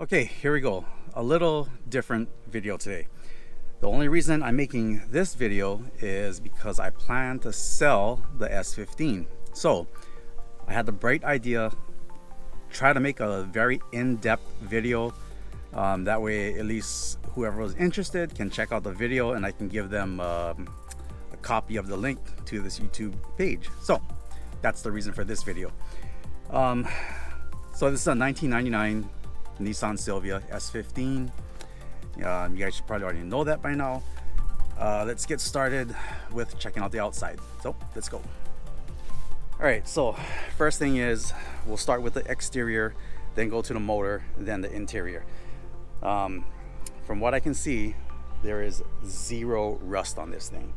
Okay, here we go. A little different video today. The only reason I'm making this video is because I plan to sell the S15. So I had the bright idea, try to make a very in-depth video. That way at least whoever was interested can check out the video and I can give them a copy of the link to this YouTube page. So that's the reason for this video. So this is a 1999 Nissan Silvia S15. You guys should probably already know that by now. Let's get started with checking out the outside. So let's go. All right, so first thing is we'll start with the exterior, then go to the motor, then the interior. From what I can see, there is zero rust on this thing.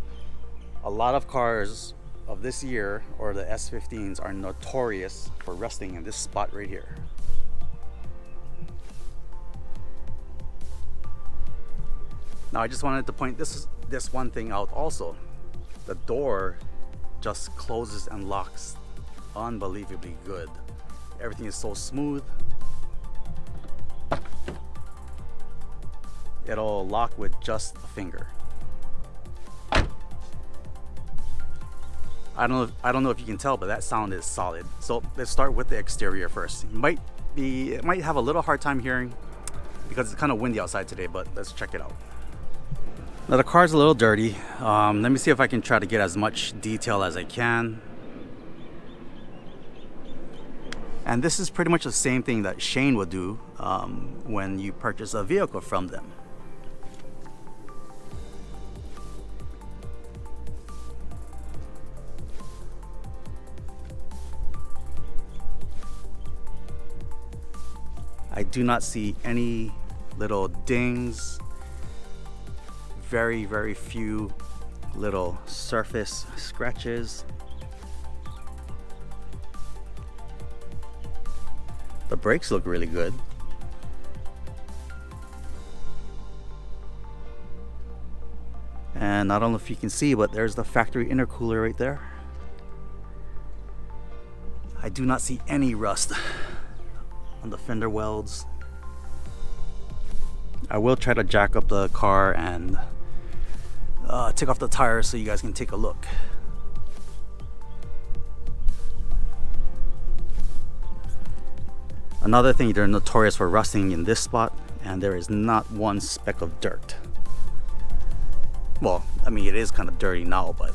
A lot of cars of this year, or the S15s, are notorious for rusting in this spot right here. Now I just wanted to point this one thing out also. The door just closes and locks unbelievably good. Everything is so smooth. It'll lock with just a finger. I don't know if you can tell, but that sound is solid. So let's start with the exterior first. It might have a little hard time hearing because it's kind of windy outside today, but let's check it out. Now the car's a little dirty. Let me see if I can try to get as much detail as I can. And this is pretty much the same thing that Shaun would do when you purchase a vehicle from them. I do not see any little dings. Very few little surface scratches. The brakes look really good. And I don't know if you can see, but there's the factory intercooler right there. I do not see any rust on the fender welds. I will try to jack up the car and take off the tires so you guys can take a look. Another thing, they're notorious for rusting in this spot, and there is not one speck of dirt. Well, I mean, it is kind of dirty now, but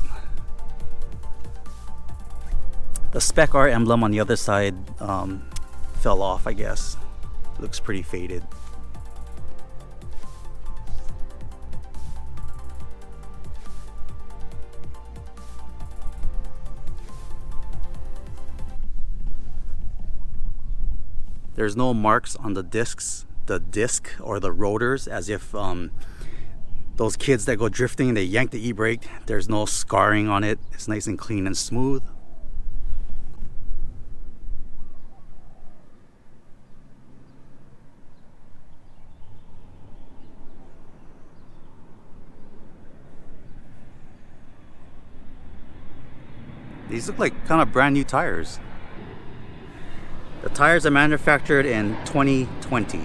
the Spec-R emblem on the other side fell off, I guess. Looks pretty faded. There's no marks on the disc or the rotors, as if those kids that go drifting and they yank the e-brake. There's no scarring on it. It's nice and clean and smooth. These look like kind of brand new tires. The tires are manufactured in 2020.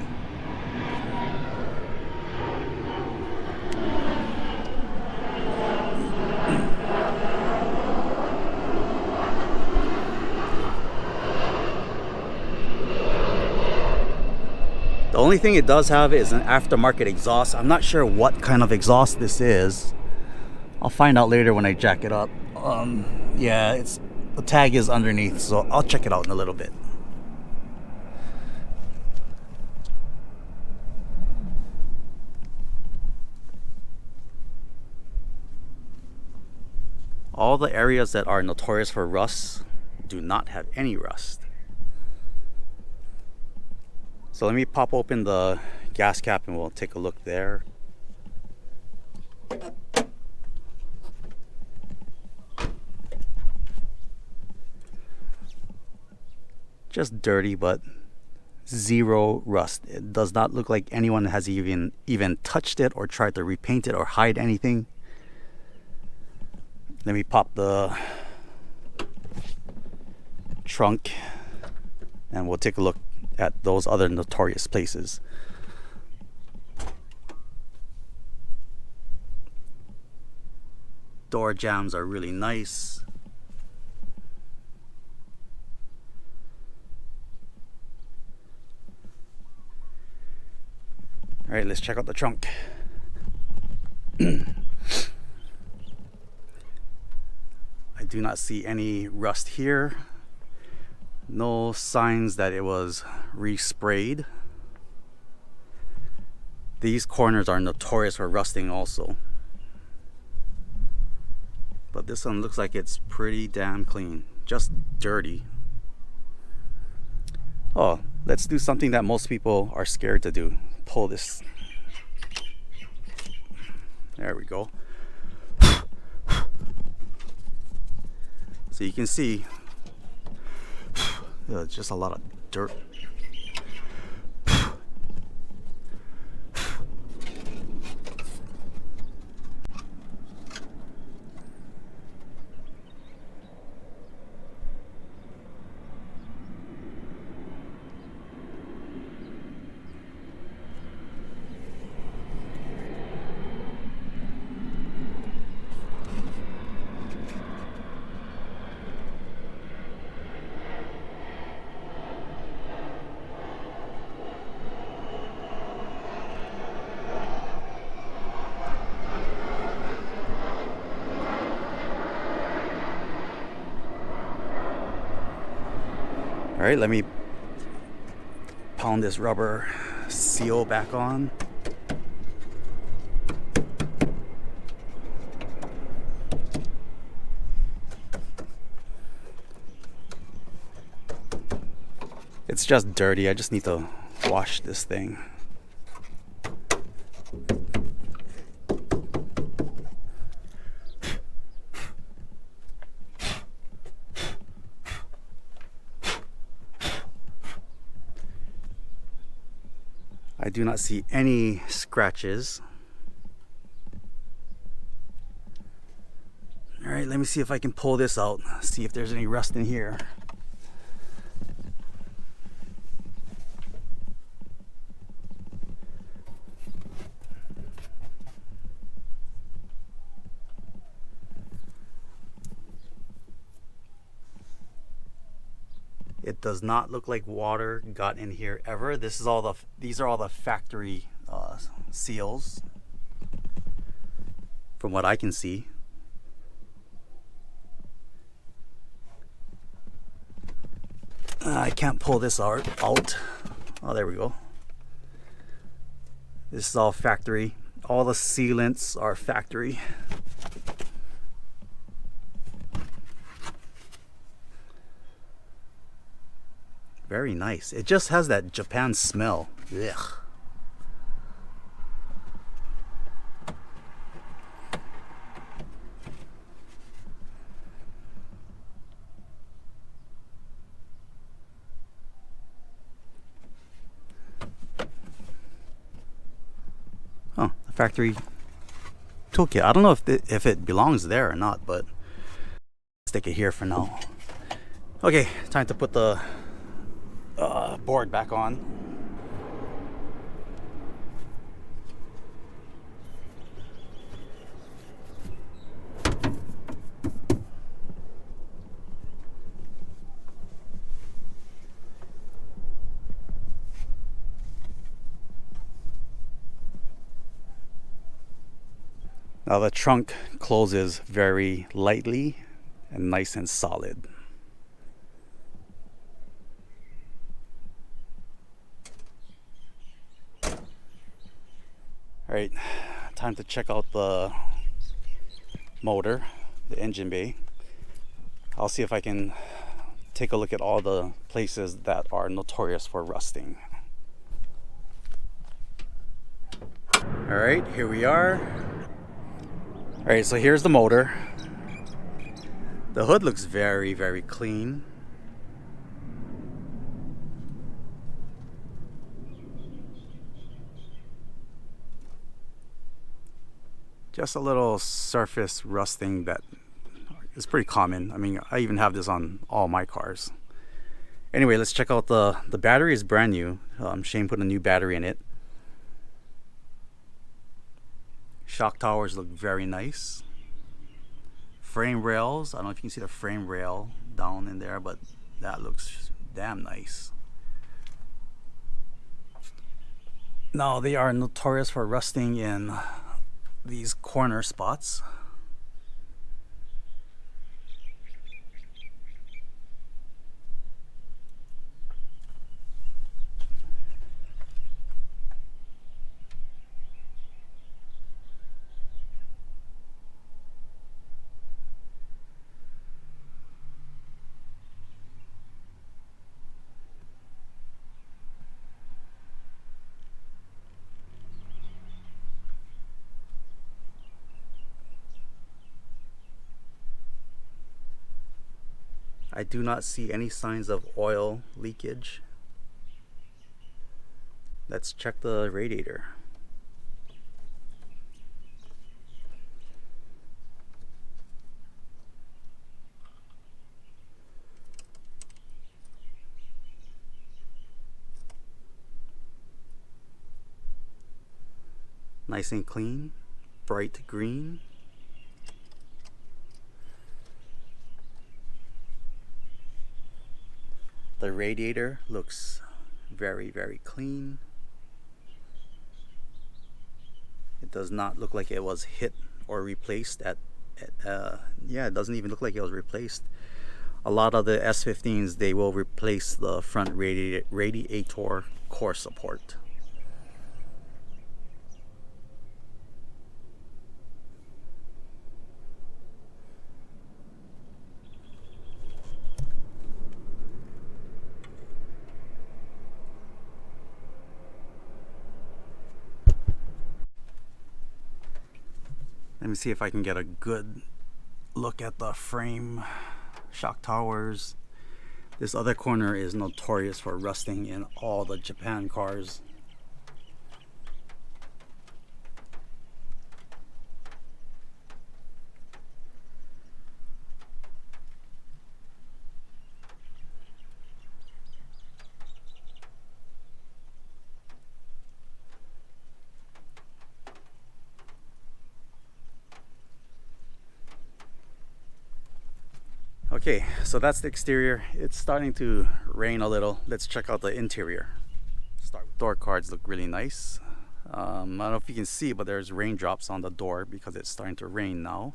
The only thing it does have is an aftermarket exhaust. I'm not sure what kind of exhaust this is. I'll find out later when I jack it up. Yeah, the tag is underneath, so I'll check it out in a little bit. All the areas that are notorious for rust do not have any rust. So let me pop open the gas cap and we'll take a look there. Just dirty, but zero rust. It does not look like anyone has even touched it or tried to repaint it or hide anything. Let me pop the trunk and we'll take a look at those other notorious places. Door jambs are really nice. All right, let's check out the trunk. I do not see any rust here. No signs that it was resprayed. These corners are notorious for rusting also. But this one looks like it's pretty damn clean. Just dirty. Oh, let's do something that most people are scared to do. Pull this. There we go. So you can see just a lot of dirt. All right, let me pound this rubber seal back on. It's just dirty. I just need to wash this thing. I do not see any scratches. All right, let me see if I can pull this out, see if there's any rust in here. It does not look like water got in here ever. These are all the factory seals, from what I can see. I can't pull this out. Oh, there we go. This is all factory. All the sealants are factory. Very nice. It just has that Japan smell. Ugh. Oh, the factory toolkit. I don't know if it belongs there or not, but stick it here for now. Okay, time to put the board back on. Now the trunk closes very lightly and nice and solid. Alright, time to check out the motor, the engine bay. I'll see if I can take a look at all the places that are notorious for rusting. Alright, here we are. Alright, so here's the motor. The hood looks very, very clean. Just a little surface rusting that is pretty common. I mean, I even have this on all my cars. Anyway, let's check out the battery is brand new. Shane put a new battery in it. Shock towers look very nice. frame rails. I don't know if you can see the frame rail down in there, but that looks damn nice. Now they are notorious for rusting in these corner spots. I do not see any signs of oil leakage. Let's check the radiator. Nice and clean, bright green. The radiator looks very, very clean. It does not look like it was hit or replaced yeah, it doesn't even look like it was replaced. A lot of the S15s, they will replace the front radiator core support. Let me see if I can get a good look at the frame, shock towers. This other corner is notorious for rusting in all the Japan cars. Okay, so that's the exterior. It's starting to rain a little. Let's check out the interior. Door cards look really nice. I don't know if you can see, but there's raindrops on the door because it's starting to rain now.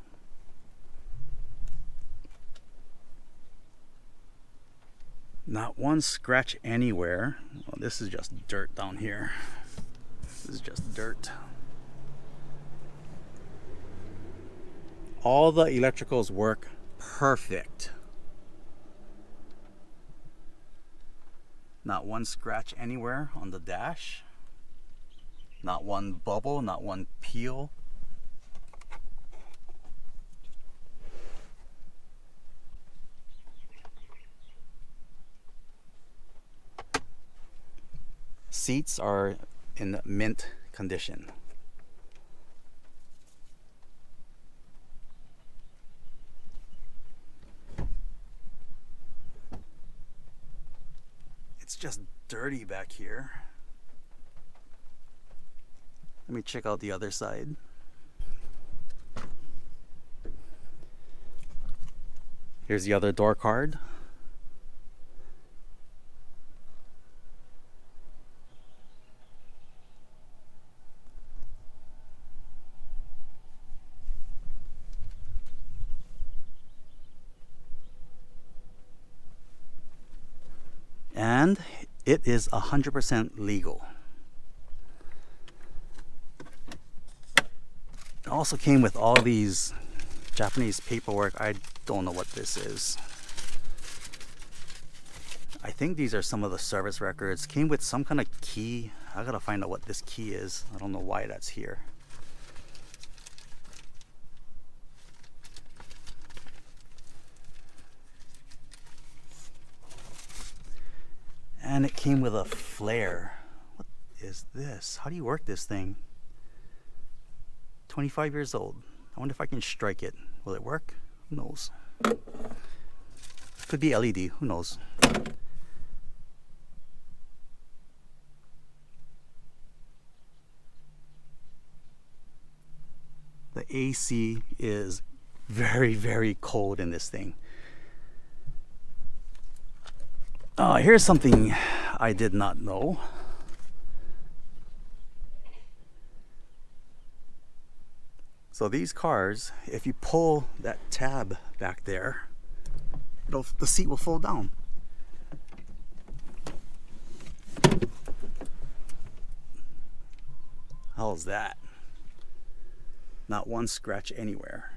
Not one scratch anywhere. Well, this is just dirt down here. This is just dirt. All the electricals work perfect. Not one scratch anywhere on the dash. Not one bubble, not one peel. Seats are in mint condition. It's just dirty back here. Let me check out the other side. Here's the other door card. And it is 100% legal. It also came with all these Japanese paperwork. I don't know what this is. I think these are some of the service records. Came with some kind of key. I gotta find out what this key is. I don't know why that's here. And it came with a flare. What is this? How do you work this thing? 25 years old. I wonder if I can strike it. Will it work? Who knows? Could be LED. Who knows? The AC is very, very cold in this thing. Here's something I did not know. So these cars, if you pull that tab back there, the seat will fold down. How's that? Not one scratch anywhere.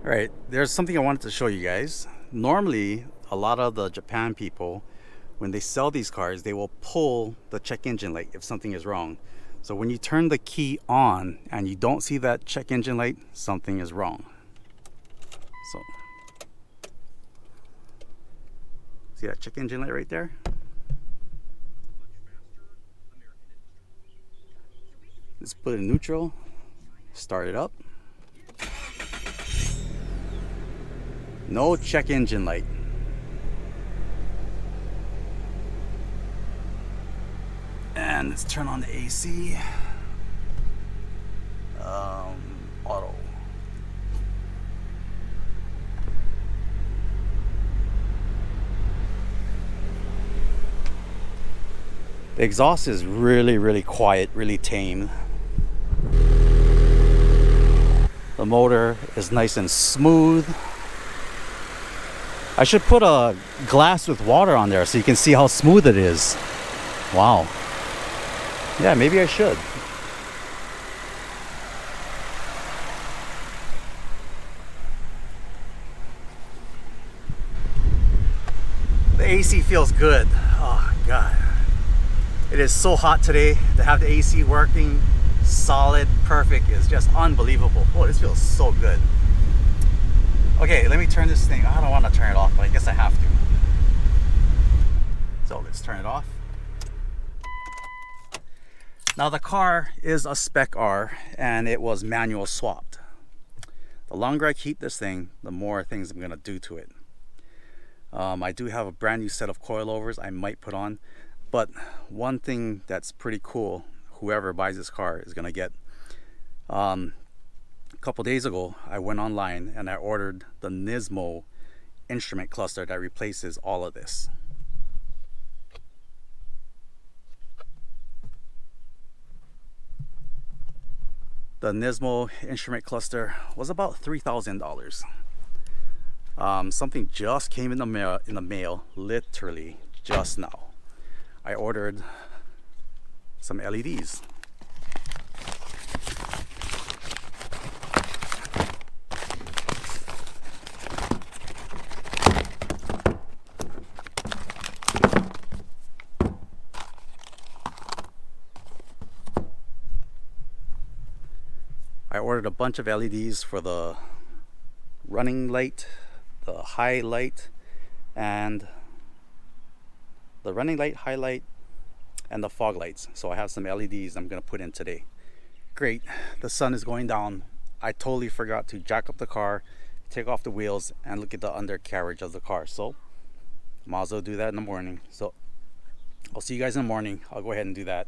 All right, there's something I wanted to show you guys. Normally, a lot of the Japan people, when they sell these cars, they will pull the check engine light if something is wrong. So when you turn the key on and you don't see that check engine light, something is wrong. So, see that check engine light right there? Let's put it in neutral, start it up. No check engine light. And let's turn on the AC. Auto. The exhaust is really, really quiet, really tame. The motor is nice and smooth. I should put a glass with water on there so you can see how smooth it is. Wow. Yeah, maybe I should. The AC feels good. Oh God. It is so hot today. To have the AC working solid, perfect is just unbelievable. Oh, this feels so good. Okay, let me turn this thing. I don't want to turn it off, but I guess I have to. So let's turn it off. Now the car is a Spec-R and it was manual swapped. The longer I keep this thing, the more things I'm gonna do to it. I do have a brand new set of coilovers I might put on, but one thing that's pretty cool, whoever buys this car is gonna get. A couple days ago, I went online and I ordered the Nismo instrument cluster that replaces all of this. The Nismo instrument cluster was about $3,000. Something just came in the mail, literally just now. I ordered some LEDs. I ordered a bunch of LEDs for the running light, the high light, and the running light, highlight, and the fog lights. So I have some LEDs I'm gonna put in today. Great, the sun is going down. I totally forgot to jack up the car, take off the wheels, and look at the undercarriage of the car. So might as well do that in the morning. So I'll see you guys in the morning. I'll go ahead and do that.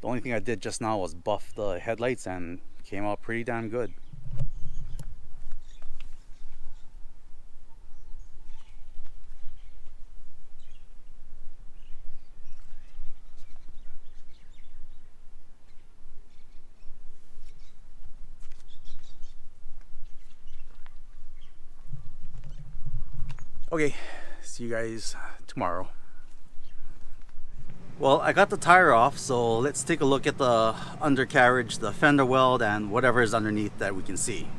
The only thing I did just now was buff the headlights and came out pretty damn good. Okay, see you guys tomorrow. Well, I got the tire off, so let's take a look at the undercarriage, the fender weld, and whatever is underneath that we can see.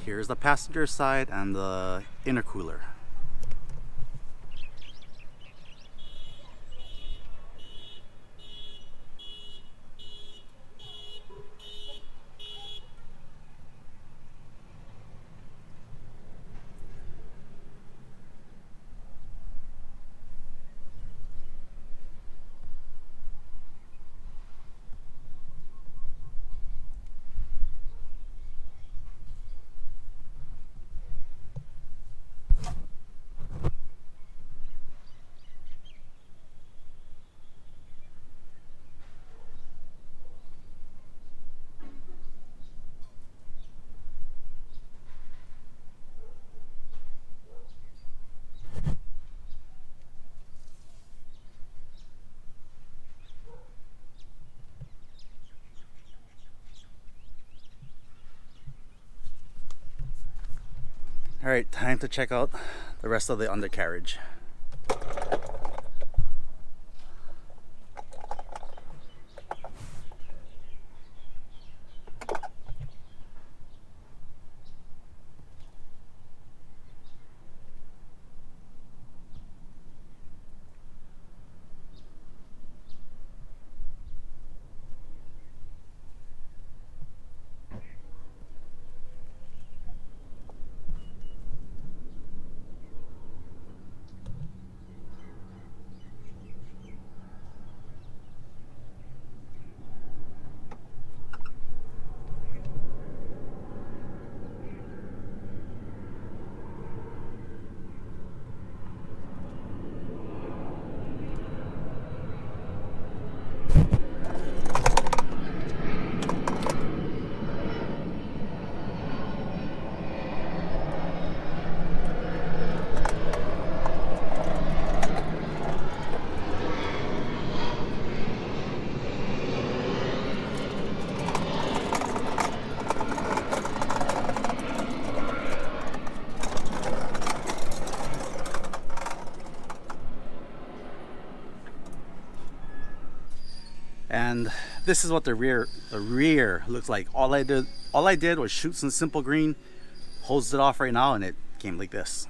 here's the passenger side and the intercooler. All right, time to check out the rest of the undercarriage. And this is what the rear looks like. All I did was shoot some simple green, hosed it off right now, and it came like this.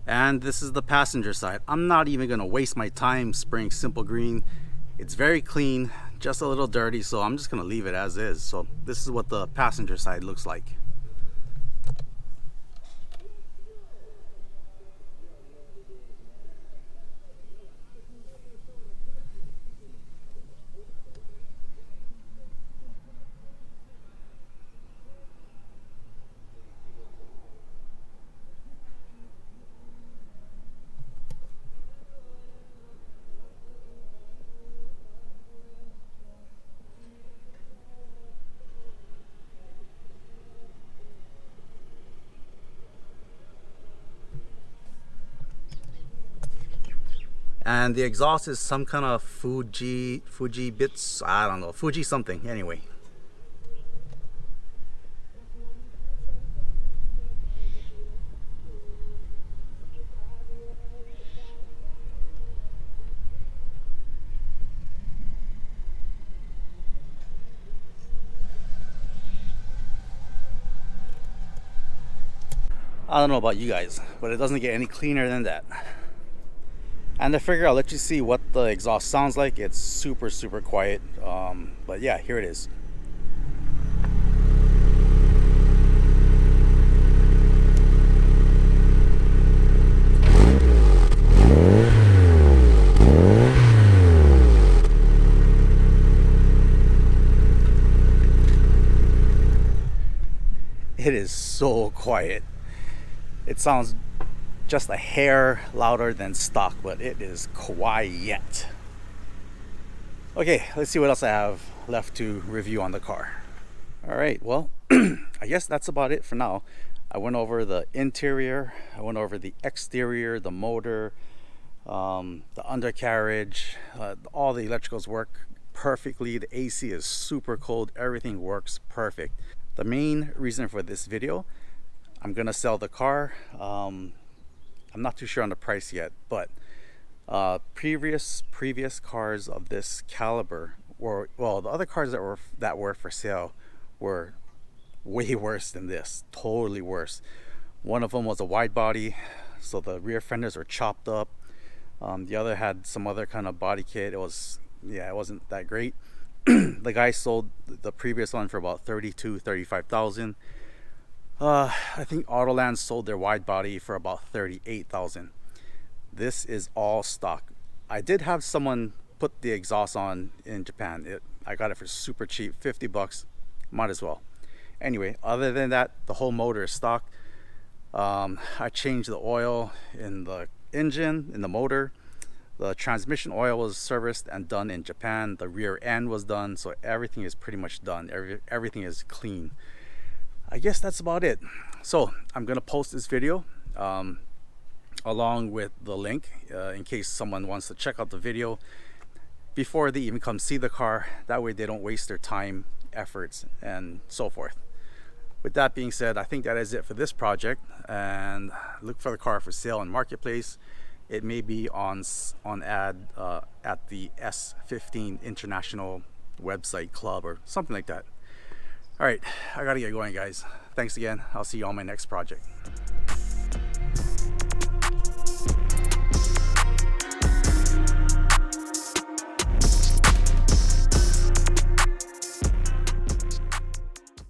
And this is the passenger side. I'm not even gonna waste my time spraying simple green. It's very clean, just a little dirty, so I'm just gonna leave it as is. So this is what the passenger side looks like. And the exhaust is some kind of Fuji bits, I don't know, Fuji something, anyway. I don't know about you guys, but it doesn't get any cleaner than that. And I figure I'll let you see what the exhaust sounds like. It's super quiet, but yeah, here it is. It is so quiet. It sounds just a hair louder than stock, but it is quiet. Okay, let's see what else I have left to review on the car. All right, well, I guess that's about it for now. I went over the interior, I went over the exterior, the motor, the undercarriage, all the electricals work perfectly. The AC is super cold, everything works perfect. The main reason for this video, I'm gonna sell the car. I'm not too sure on the price yet, but previous cars of this caliber were, well, the other cars that were for sale were way worse than this, totally worse. One of them was a wide body, so the rear fenders were chopped up. The other had some other kind of body kit. It was, yeah, it wasn't that great. The guy sold the previous one for about 35,000. I think Autoland sold their wide body for about 38,000. This is all stock. I did have someone put the exhaust on in Japan. I got it for super cheap, 50 bucks. Might as well. Anyway, other than that, the whole motor is stock. I changed the oil in the engine, in the motor. The transmission oil was serviced and done in Japan. The rear end was done, so everything is pretty much done. Everything is clean. I guess that's about it. So I'm gonna post this video along with the link in case someone wants to check out the video before they even come see the car. That way they don't waste their time, efforts, and so forth. With that being said, I think that is it for this project, and look for the car for sale in Marketplace. It may be on ad at the S15 International website club or something like that. All right, I gotta get going, guys. Thanks again. I'll see you on my next project.